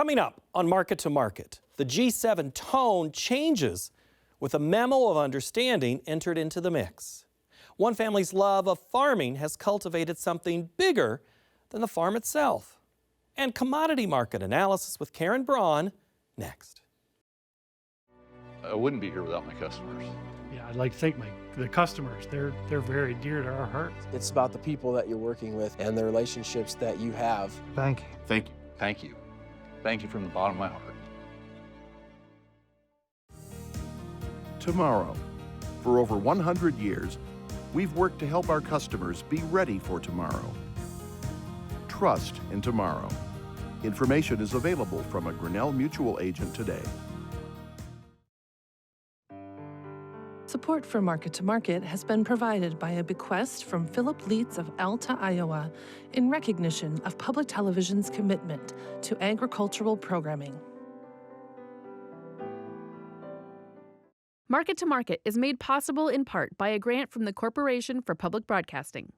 Coming up on Market to Market, the G7 tone changes with a memo of understanding entered into the mix. One family's love of farming has cultivated something bigger than the farm itself. And commodity market analysis with Karen Braun next. I wouldn't be here without my customers. Yeah, I'd like to thank the customers. They're very dear to our hearts. It's about the people that you're working with and the relationships that you have. Thank you. Thank you. Thank you. Thank you from the bottom of my heart. Tomorrow. For over 100 years, we've worked to help our customers be ready for tomorrow. Trust in tomorrow. Information is available from a Grinnell Mutual agent today. Support for Market to Market has been provided by a bequest from Philip Leitz of Alta, Iowa, in recognition of public television's commitment to agricultural programming. Market to Market is made possible in part by a grant from the Corporation for Public Broadcasting.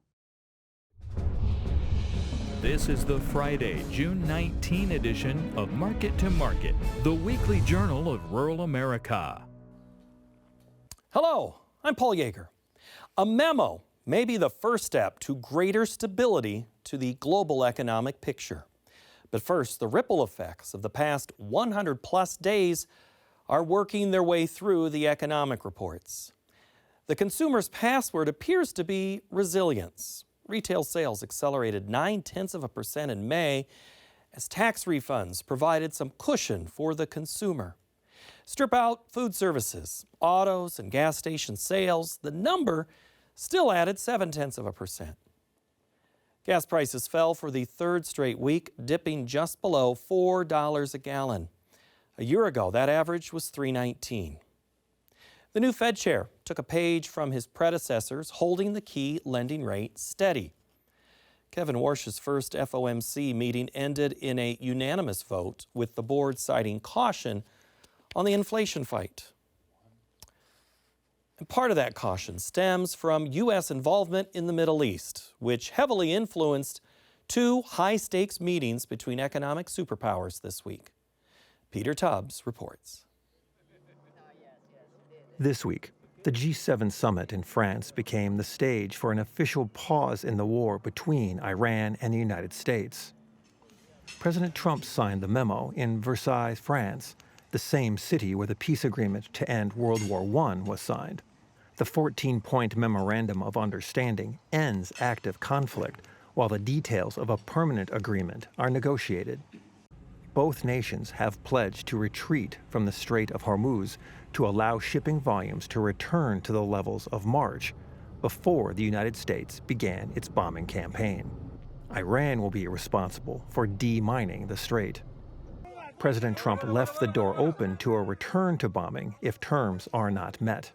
This is the Friday, June 19 edition of Market to Market, the weekly journal of rural America. Hello, I'm Paul Yeager. A memo may be the first step to greater stability to the global economic picture. But first, the ripple effects of the past 100-plus days are working their way through the economic reports. The consumer's password appears to be resilience. Retail sales accelerated 0.9% in May as tax refunds provided some cushion for the consumer. Strip out food services, autos, and gas station sales, the number still added 0.7%. Gas prices fell for the third straight week, dipping just below $4 a gallon. A year ago, that average was $3.19. The new Fed chair took a page from his predecessors, holding the key lending rate steady. Kevin Warsh's first FOMC meeting ended in a unanimous vote, with the board citing caution on the inflation fight. And part of that caution stems from U.S. involvement in the Middle East, which heavily influenced two high-stakes meetings between economic superpowers this week. Peter Tubbs reports. This week, the G7 summit in France became the stage for an official pause in the war between Iran and the United States. President Trump signed the memo in Versailles, France, the same city where the peace agreement to end World War I was signed. The 14-point memorandum of understanding ends active conflict, while the details of a permanent agreement are negotiated. Both nations have pledged to retreat from the Strait of Hormuz to allow shipping volumes to return to the levels of March, before the United States began its bombing campaign. Iran will be responsible for demining the strait. President Trump left the door open to a return to bombing if terms are not met.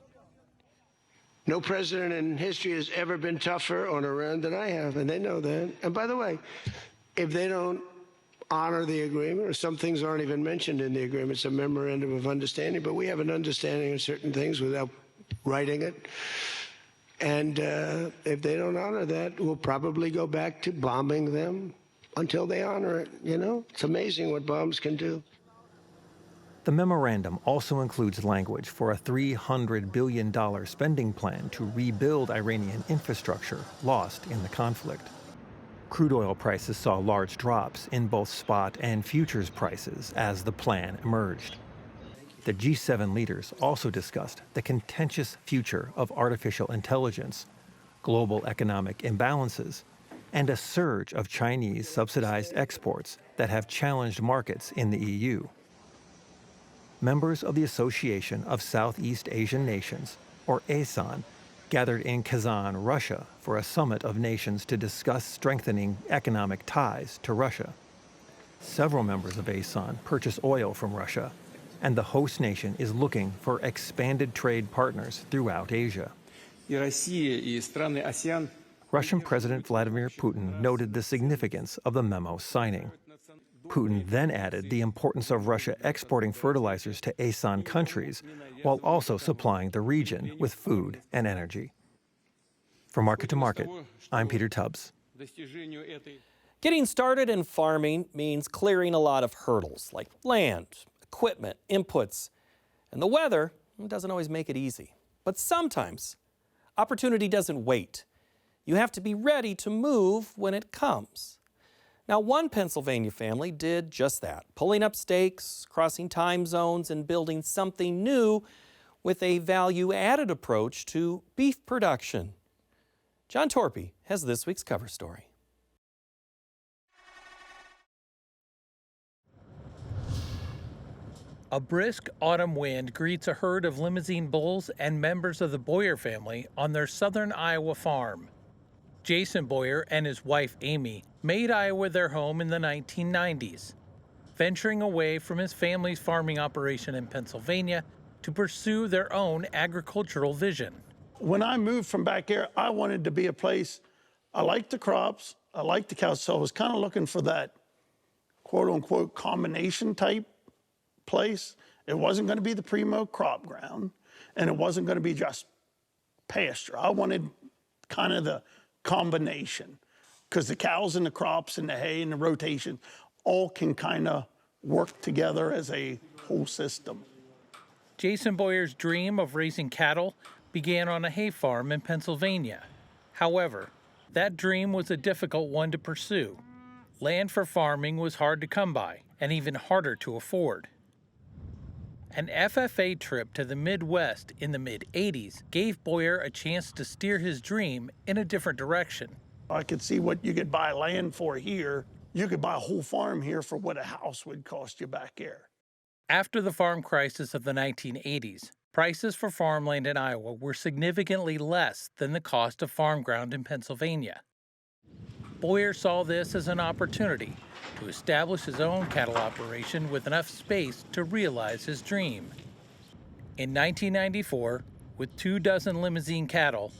No president in history has ever been tougher on Iran than I have, and they know that. And by the way, if they don't honor the agreement, or some things aren't even mentioned in the agreement, it's a memorandum of understanding, but we have an understanding of certain things without writing it. And if they don't honor that, we'll probably go back to bombing them until they honor it, you know? It's amazing what bombs can do. The memorandum also includes language for a $300 billion spending plan to rebuild Iranian infrastructure lost in the conflict. Crude oil prices saw large drops in both spot and futures prices as the plan emerged. The G7 leaders also discussed the contentious future of artificial intelligence, global economic imbalances, and a surge of Chinese subsidized exports that have challenged markets in the EU. Members of the Association of Southeast Asian Nations, or ASEAN, gathered in Kazan, Russia, for a summit of nations to discuss strengthening economic ties to Russia. Several members of ASEAN purchase oil from Russia, and the host nation is looking for expanded trade partners throughout Asia. Russian President Vladimir Putin noted the significance of the memo signing. Putin then added the importance of Russia exporting fertilizers to ASEAN countries, while also supplying the region with food and energy. For Market to Market, I'm Peter Tubbs. Getting started in farming means clearing a lot of hurdles like land, equipment, inputs, and the weather doesn't always make it easy. But sometimes opportunity doesn't wait. You have to be ready to move when it comes. Now, one Pennsylvania family did just that, pulling up stakes, crossing time zones, and building something new with a value-added approach to beef production. John Torpy has this week's cover story. A brisk autumn wind greets a herd of limousine bulls and members of the Boyer family on their southern Iowa farm. Jason Boyer and his wife Amy made Iowa their home in the 1990s, venturing away from his family's farming operation in Pennsylvania to pursue their own agricultural vision. When I moved from back here, I wanted to be a place, I liked the crops, I liked the cows, so I was kind of looking for that quote-unquote combination type place. It wasn't going to be the primo crop ground, and it wasn't going to be just pasture. I wanted kind of the combination, because the cows and the crops and the hay and the rotation all can kind of work together as a whole system. Jason Boyer's dream of raising cattle began on a hay farm in Pennsylvania. However, that dream was a difficult one to pursue. Land for farming was hard to come by and even harder to afford. An FFA trip to the Midwest in the mid-'80s gave Boyer a chance to steer his dream in a different direction. I could see what you could buy land for here. You could buy a whole farm here for what a house would cost you back here. After the farm crisis of the 1980s, prices for farmland in Iowa were significantly less than the cost of farm ground in Pennsylvania. Boyer saw this as an opportunity to establish his own cattle operation with enough space to realize his dream. In 1994, with 24 limousine cattle,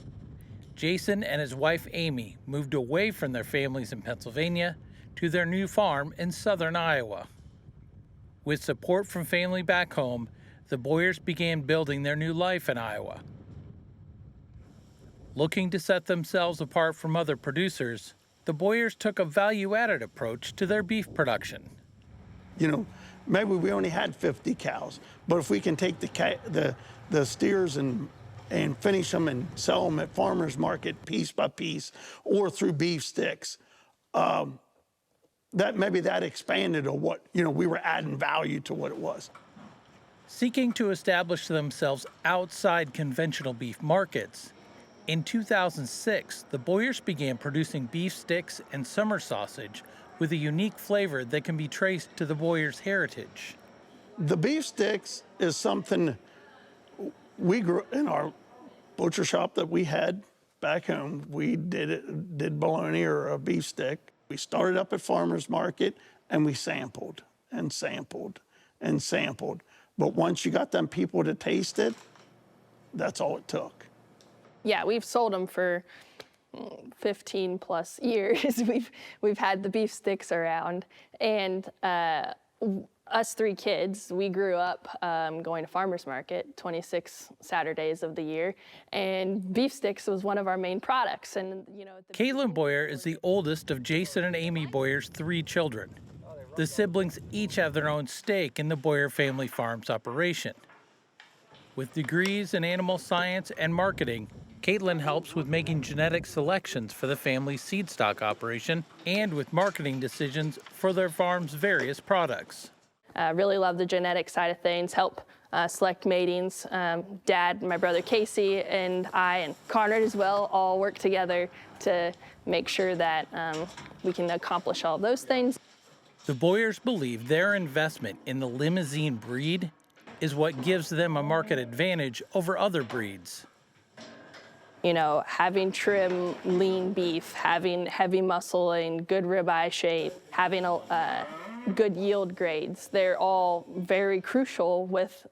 Jason and his wife Amy moved away from their families in Pennsylvania to their new farm in southern Iowa. With support from family back home, the Boyers began building their new life in Iowa. Looking to set themselves apart from other producers, the Boyers took a value-added approach to their beef production. You know, maybe we only had 50 cows, but if we can take the steers and finish them and sell them at farmers market piece by piece or through beef sticks, that expanded to what, we were adding value to what it was. Seeking to establish themselves outside conventional beef markets, in 2006, the Boyers began producing beef sticks and summer sausage with a unique flavor that can be traced to the Boyers' heritage. The beef sticks is something we grew in our butcher shop that we had back home. We did bologna or a beef stick. We started up at farmers market and we sampled and sampled and sampled. But once you got them people to taste it, that's all it took. Yeah, we've sold them for 15 plus years. We've had the beef sticks around, and us three kids, we grew up going to farmers market 26 Saturdays of the year, and beef sticks was one of our main products. And Caitlin Boyer is the oldest of Jason and Amy Boyer's 3 children. The siblings each have their own stake in the Boyer family farm's operation. With degrees in animal science and marketing, Caitlin helps with making genetic selections for the family's seed stock operation and with marketing decisions for their farm's various products. I really love the genetic side of things, help select matings. Dad, my brother Casey, and I, and Conrad as well, all work together to make sure that we can accomplish all those things. The Boyers believe their investment in the limousine breed is what gives them a market advantage over other breeds. Having trim, lean beef, having heavy muscle and good ribeye shape, having good yield grades, they're all very crucial with,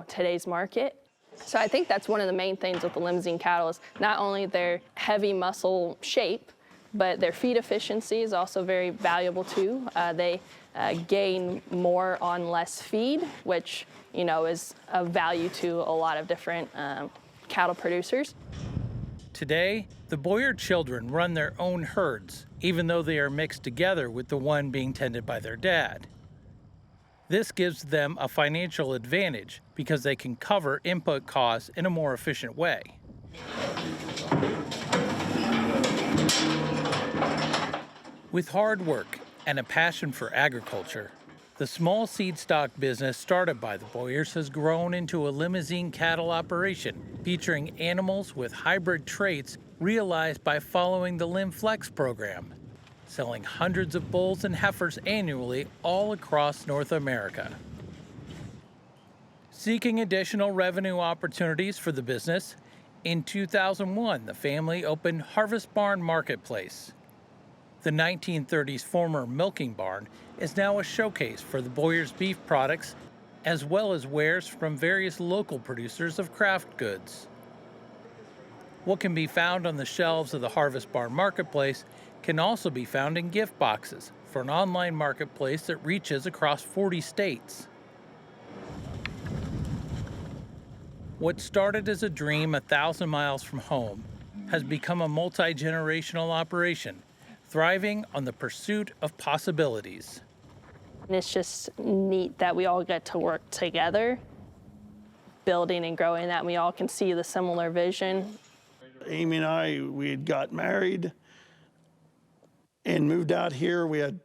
today's market. So I think that's one of the main things with the limousine cattle is not only their heavy muscle shape, but their feed efficiency is also very valuable too. They gain more on less feed, which, is of value to a lot of different cattle producers. Today, the Boyer children run their own herds even though they are mixed together with the one being tended by their dad. This gives them a financial advantage because they can cover input costs in a more efficient way. With hard work and a passion for agriculture, the small seed stock business started by the Boyers has grown into a limousine cattle operation featuring animals with hybrid traits realized by following the Lim Flex program, selling hundreds of bulls and heifers annually all across North America. Seeking additional revenue opportunities for the business, in 2001, the family opened Harvest Barn Marketplace. The 1930s former milking barn is now a showcase for the Boyers beef products, as well as wares from various local producers of craft goods. What can be found on the shelves of the Harvest Barn Marketplace can also be found in gift boxes for an online marketplace that reaches across 40 states. What started as a dream 1,000 miles from home has become a multi-generational operation, thriving on the pursuit of possibilities. It's just neat that we all get to work together, building and growing that. We all can see the similar vision. Amy and I, we had got married and moved out here. We had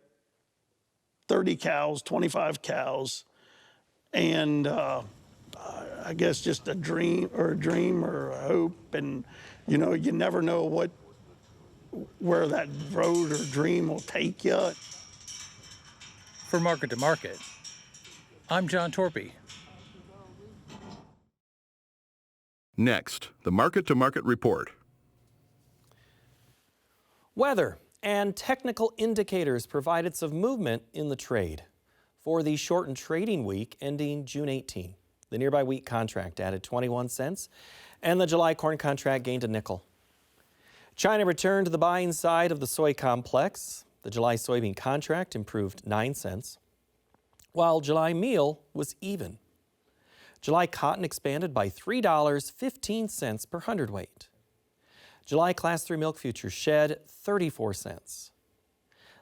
30 cows, 25 cows, and I guess just a dream or a hope. And, you know, you never know where that road or dream will take you. For Market to Market, I'm John Torpy. Next, the Market to Market report. Weather and technical indicators provided some movement in the trade. For the shortened trading week ending June 18, the nearby wheat contract added 21 cents, and the July corn contract gained a nickel. China returned to the buying side of the soy complex. The July soybean contract improved 9 cents, while July meal was even. July cotton expanded by $3.15 per hundredweight. July Class 3 milk futures shed 34 cents.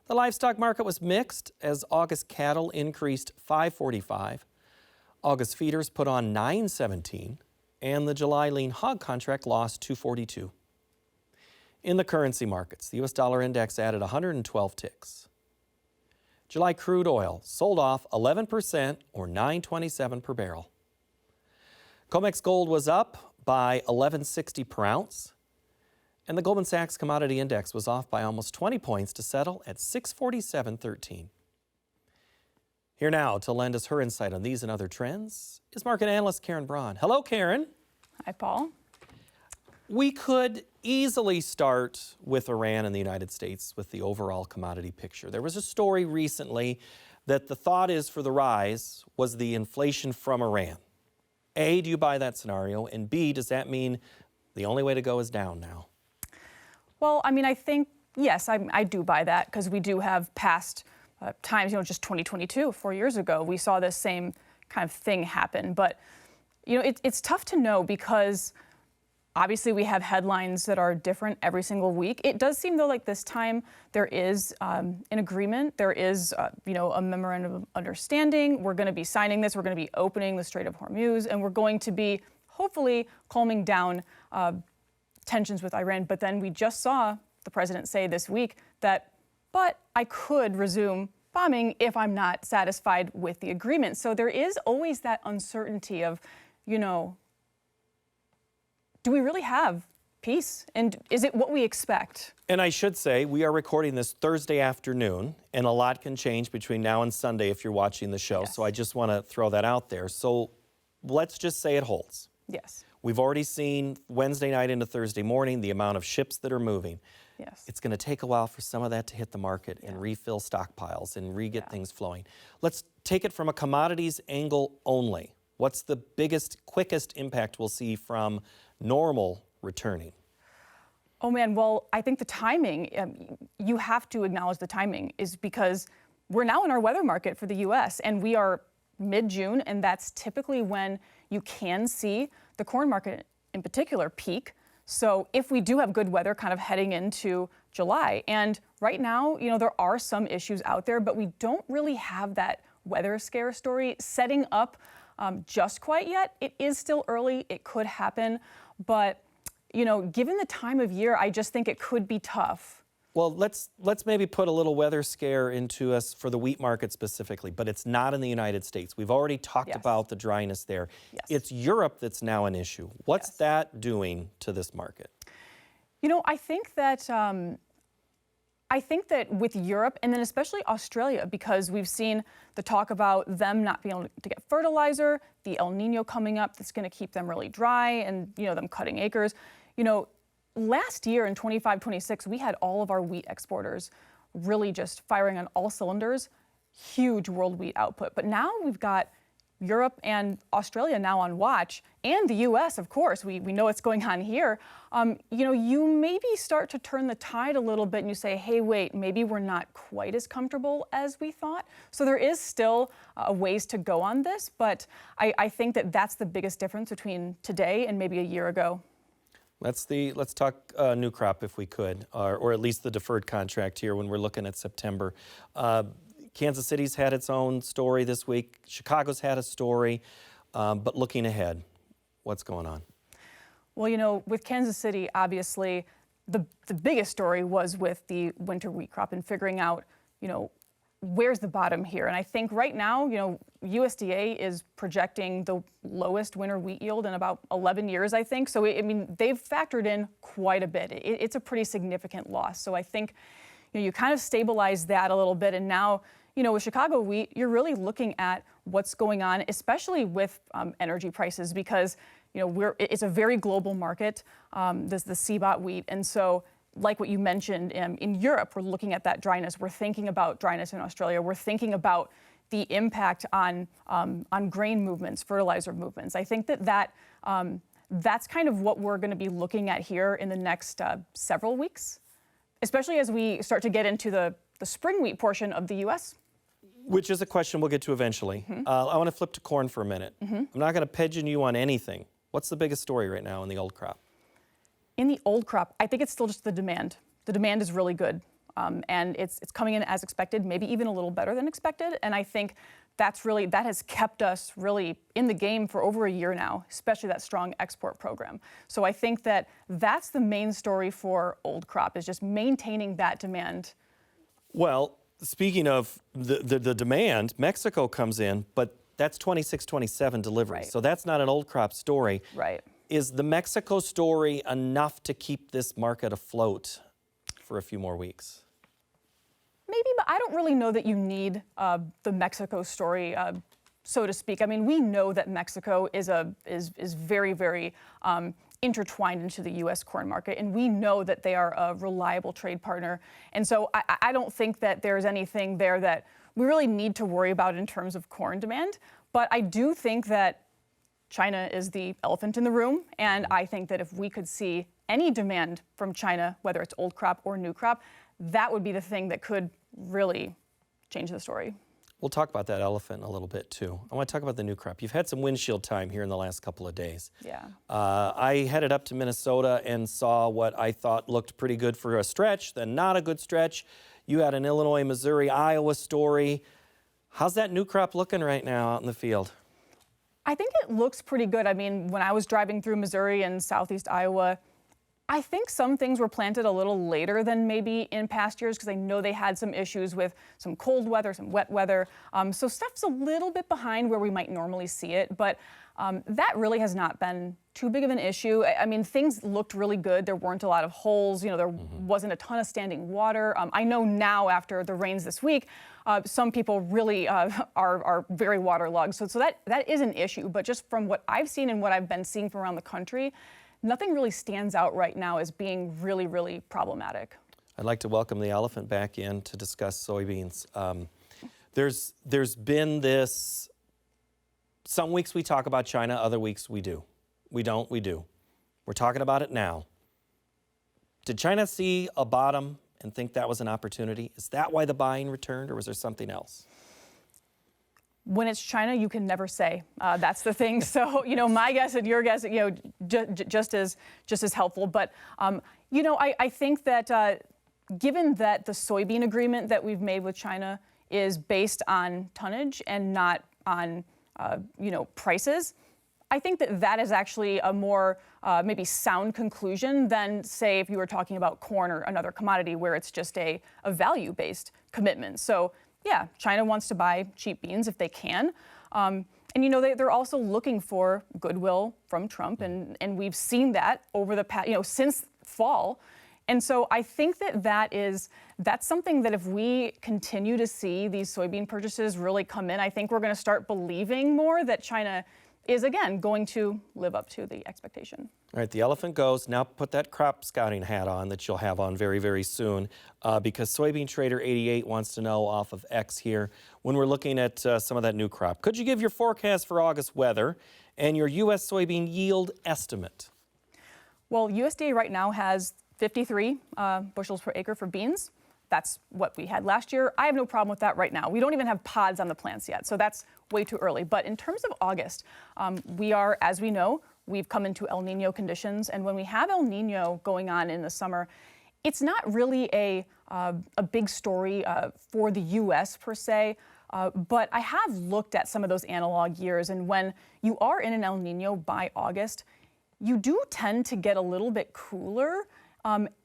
The livestock market was mixed as August cattle increased $5.45. August feeders put on $9.17, and the July lean hog contract lost $2.42. In the currency markets, the U.S. dollar index added 112 ticks. July crude oil sold off 11% or $9.27 per barrel. COMEX gold was up by $11.60 per ounce, and the Goldman Sachs commodity index was off by almost 20 points to settle at 647.13. Here now to lend us her insight on these and other trends is market analyst Karen Braun. Hello, Karen. Hi, Paul. We could easily start with Iran and the United States with the overall commodity picture. There was a story recently that the thought is for the rise was the inflation from Iran. A, do you buy that scenario? And B, does that mean the only way to go is down now? Well, I mean, I think, yes, I do buy that because we do have past times, just 2022, 4 years ago, we saw this same kind of thing happen. But, it's tough to know because obviously we have headlines that are different every single week. It does seem, though, like this time there is an agreement. There is, a memorandum of understanding. We're going to be signing this. We're going to be opening the Strait of Hormuz, and we're going to be hopefully calming down tensions with Iran. But then we just saw the president say this week that, but I could resume bombing if I'm not satisfied with the agreement. So there is always that uncertainty of, do we really have peace? And is it what we expect? And I should say, we are recording this Thursday afternoon, and a lot can change between now and Sunday if you're watching the show. Yes. So I just want to throw that out there. So let's just say it holds. Yes. We've already seen Wednesday night into Thursday morning the amount of ships that are moving. Yes. It's going to take a while for some of that to hit the market and refill stockpiles and re-get things flowing. Let's take it from a commodities angle only. What's the biggest, quickest impact we'll see from normal returning? Oh, man. Well, I think the timing, you have to acknowledge the timing, is because we're now in our weather market for the U.S., and we are mid-June, and that's typically when you can see the corn market in particular peak. So if we do have good weather kind of heading into July. And right now, there are some issues out there, but we don't really have that weather scare story setting up just quite yet. It is still early. It could happen. But, given the time of year, I just think it could be tough. Well, let's maybe put a little weather scare into us for the wheat market specifically, but it's not in the United States. We've already talked about the dryness there. Yes. It's Europe that's now an issue. What's that doing to this market? I think that with Europe, and then especially Australia, because we've seen the talk about them not being able to get fertilizer, the El Nino coming up that's going to keep them really dry, and them cutting acres. Last year in 25-26, we had all of our wheat exporters really just firing on all cylinders, huge world wheat output. But now we've got Europe and Australia now on watch, and the U.S., of course. We know what's going on here. You maybe start to turn the tide a little bit and you say, hey, wait, maybe we're not quite as comfortable as we thought. So there is still a ways to go on this, but I think that that's the biggest difference between today and maybe a year ago. Let's talk new crop if we could, or at least the deferred contract here when we're looking at September. Kansas City's had its own story this week. Chicago's had a story, but looking ahead, what's going on? Well, with Kansas City, obviously, the biggest story was with the winter wheat crop and figuring out, where's the bottom here? And I think right now, USDA is projecting the lowest winter wheat yield in about 11 years, I think. So, they've factored in quite a bit. It's a pretty significant loss. So I think, you kind of stabilize that a little bit. And now, with Chicago wheat, you're really looking at what's going on, especially with energy prices, because, it's a very global market, the CBOT wheat. And so, like what you mentioned, in Europe, we're looking at that dryness. We're thinking about dryness in Australia. We're thinking about the impact on grain movements, fertilizer movements. I think that's kind of what we're going to be looking at here in the next several weeks, especially as we start to get into the spring wheat portion of the U.S. Which is a question we'll get to eventually. I want to flip to corn for a minute. I'm not going to pigeon you on anything. What's the biggest story right now in the old crop? In the old crop, I think it's still just the demand. The demand is really good, and it's coming in as expected, maybe even a little better than expected. And I think that has kept us really in the game for over a year now, especially that strong export program. So I think that's the main story for old crop, is just maintaining that demand. Well, speaking of the demand, Mexico comes in, but that's 26-27 delivery. Right. So that's not an old crop story. Right. Is the Mexico story enough to keep this market afloat for a few more weeks? Maybe, but I don't really know that you need the Mexico story, so to speak. We know that Mexico is very, very intertwined into the U.S. corn market, and we know that they are a reliable trade partner. And so I don't think that there's anything there that we really need to worry about in terms of corn demand. But I do think that China is the elephant in the room, and I think that if we could see any demand from China, whether it's old crop or new crop, that would be the thing that could really change the story. We'll talk about that elephant a little bit too. I want to talk about the new crop. You've had some windshield time here in the last couple of days. Yeah. I headed up to Minnesota and saw what I thought looked pretty good for a stretch, then not a good stretch. You had an Illinois, Missouri, Iowa story. How's that new crop looking right now out in the field? I think it looks pretty good. When I was driving through Missouri and southeast Iowa, I think some things were planted a little later than maybe in past years, because I know they had some issues with some cold weather, some wet weather. So stuff's a little bit behind where we might normally see it, but that really has not been too big of an issue. Things looked really good. There weren't a lot of holes. There wasn't a ton of standing water. I know now after the rains this week, some people really are very waterlogged. So that is an issue. But just from what I've seen and what I've been seeing from around the country, nothing really stands out right now as being really, really problematic. I'd like to welcome the elephant back in to discuss soybeans. There's been this, some weeks we talk about China, other weeks we do. We don't, we do. We're talking about it now. Did China see a bottom and think that was an opportunity? Is that why the buying returned, or was there something else? When it's China, you can never say. That's the thing. So, my guess and your guess, just as helpful. But, I think that given that the soybean agreement that we've made with China is based on tonnage and not on, prices, I think that that is actually a more maybe sound conclusion than, say, if you were talking about corn or another commodity where it's just a value-based commitment. So, yeah, China wants to buy cheap beans if they can. They're also looking for goodwill from Trump, and we've seen that over the past, since fall. And so I think that's something that if we continue to see these soybean purchases really come in, I think we're going to start believing more that China is, again, going to live up to the expectation. All right, the elephant goes. Now put that crop scouting hat on that you'll have on very, very soon, because Soybean Trader 88 wants to know off of X here, when we're looking at some of that new crop, could you give your forecast for August weather and your U.S. soybean yield estimate? Well, USDA right now has 53 bushels per acre for beans. That's what we had last year. I have no problem with that right now. We don't even have pods on the plants yet, so that's way too early. But in terms of August, we are, as we know, we've come into El Nino conditions. And when we have El Nino going on in the summer, it's not really a big story for the U.S. per se. But I have looked at some of those analog years. And when you are in an El Nino by August, you do tend to get a little bit cooler.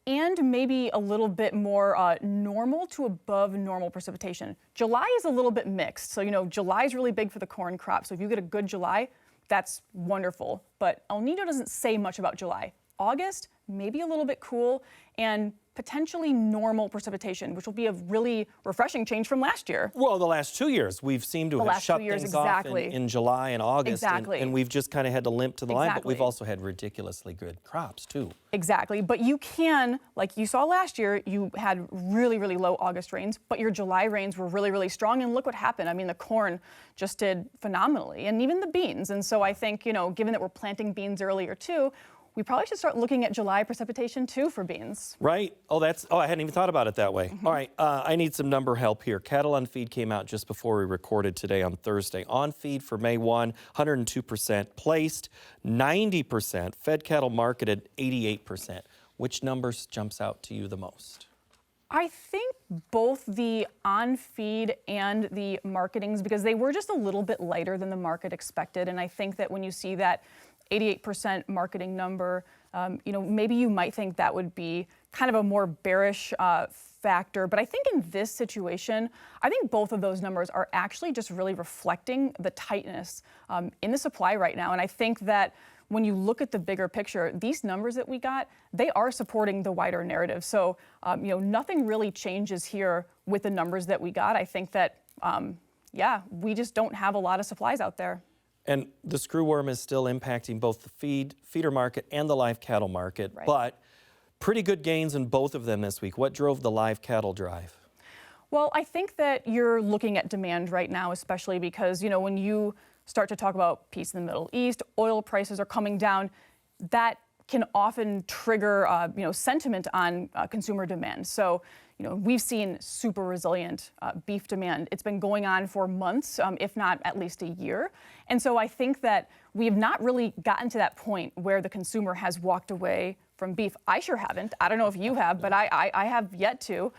And maybe a little bit more normal to above normal precipitation. July is a little bit mixed. So, July is really big for the corn crop. So if you get a good July, that's wonderful. But El Nino doesn't say much about July. August, maybe a little bit cool and potentially normal precipitation, which will be a really refreshing change from last year. Well, the last 2 years, we've seemed to have shut things off in July and August, and we've just kind of had to limp to the line, but we've also had ridiculously good crops, too. Exactly, but you can, like you saw last year, you had really, really low August rains, but your July rains were really, really strong, and look what happened. I mean, the corn just did phenomenally, and even the beans, and so I think, given that we're planting beans earlier, too, we probably should start looking at July precipitation, too, for beans. Right. I hadn't even thought about it that way. All right, I need some number help here. Cattle on feed came out just before we recorded today on Thursday. On feed for May 1, 102%. Placed, 90%. Fed cattle marketed, 88%. Which numbers jumps out to you the most? I think both the on-feed and the marketings, because they were just a little bit lighter than the market expected. And I think that when you see that 88% marketing number, maybe you might think that would be kind of a more bearish factor. But I think in this situation, I think both of those numbers are actually just really reflecting the tightness in the supply right now. And I think that when you look at the bigger picture, these numbers that we got, they are supporting the wider narrative. So, nothing really changes here with the numbers that we got. I think that, we just don't have a lot of supplies out there. And the screwworm is still impacting both the feeder market and the live cattle market, but pretty good gains in both of them this week. What drove the live cattle drive? Well, I think that you're looking at demand right now, especially because, when you start to talk about peace in the Middle East, oil prices are coming down, that can often trigger, sentiment on consumer demand. So, we've seen super resilient beef demand. It's been going on for months, if not at least a year. And so I think that we have not really gotten to that point where the consumer has walked away from beef. I sure haven't. I don't know if you have, but I have yet to.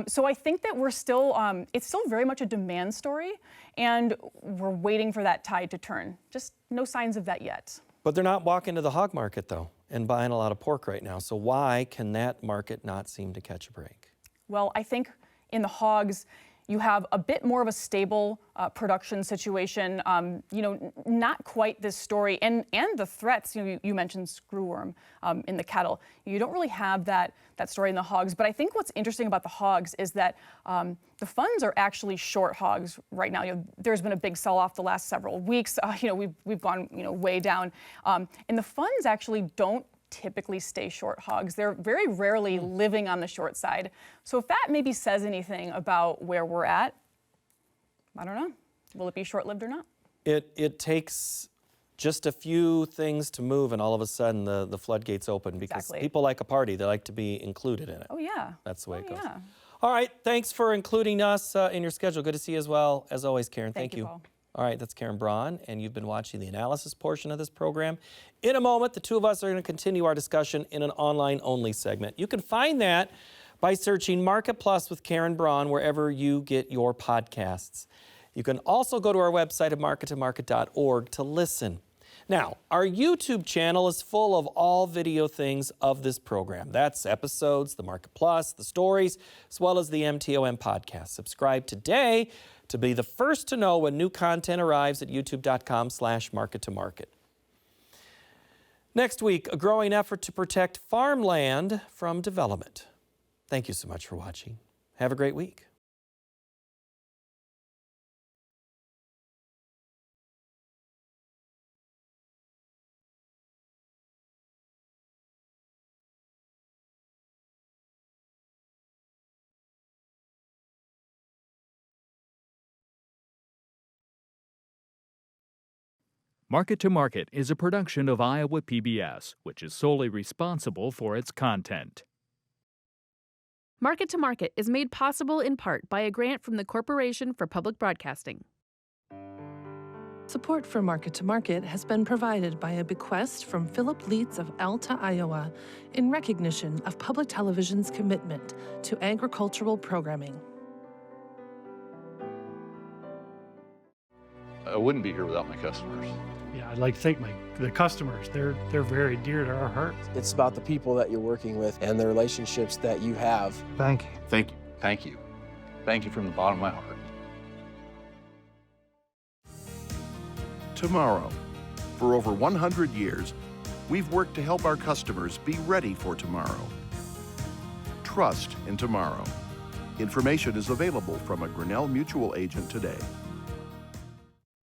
So I think that we're still, it's still very much a demand story, and we're waiting for that tide to turn. Just no signs of that yet. But they're not walking to the hog market, though, and buying a lot of pork right now. So why can that market not seem to catch a break? Well, I think in the hogs, you have a bit more of a stable production situation, not quite this story. And the threats, you mentioned screwworm in the cattle. You don't really have that story in the hogs. But I think what's interesting about the hogs is that the funds are actually short hogs right now. There's been a big sell-off the last several weeks. We've gone way down. And the funds actually don't typically stay short hogs. They're very rarely living on the short side. So if that maybe says anything about where we're at, I don't know. Will it be short-lived or not? It takes just a few things to move, and all of a sudden the floodgates open, because people like a party. They like to be included in it. Oh, yeah. That's the way it goes. Yeah. All right. Thanks for including us in your schedule. Good to see you as well. As always, Karen. Thank you. Paul. All right, that's Karen Braun, and you've been watching the analysis portion of this program. In a moment, the two of us are going to continue our discussion in an online-only segment. You can find that by searching Market Plus with Karen Braun wherever you get your podcasts. You can also go to our website at markettomarket.org to listen. Now, our YouTube channel is full of all video things of this program. That's episodes, the Market Plus, the stories, as well as the MTOM podcast. Subscribe today to be the first to know when new content arrives at youtube.com/market-to-market. Next week, a growing effort to protect farmland from development. Thank you so much for watching. Have a great week. Market to Market is a production of Iowa PBS, which is solely responsible for its content. Market to Market is made possible in part by a grant from the Corporation for Public Broadcasting. Support for Market to Market has been provided by a bequest from Philip Leitz of Alta, Iowa, in recognition of public television's commitment to agricultural programming. I wouldn't be here without my customers. Yeah, I'd like to thank the customers. They're very dear to our hearts. It's about the people that you're working with and the relationships that you have. Thank you. Thank you. Thank you. Thank you from the bottom of my heart. Tomorrow. For over 100 years, we've worked to help our customers be ready for tomorrow. Trust in tomorrow. Information is available from a Grinnell Mutual agent today.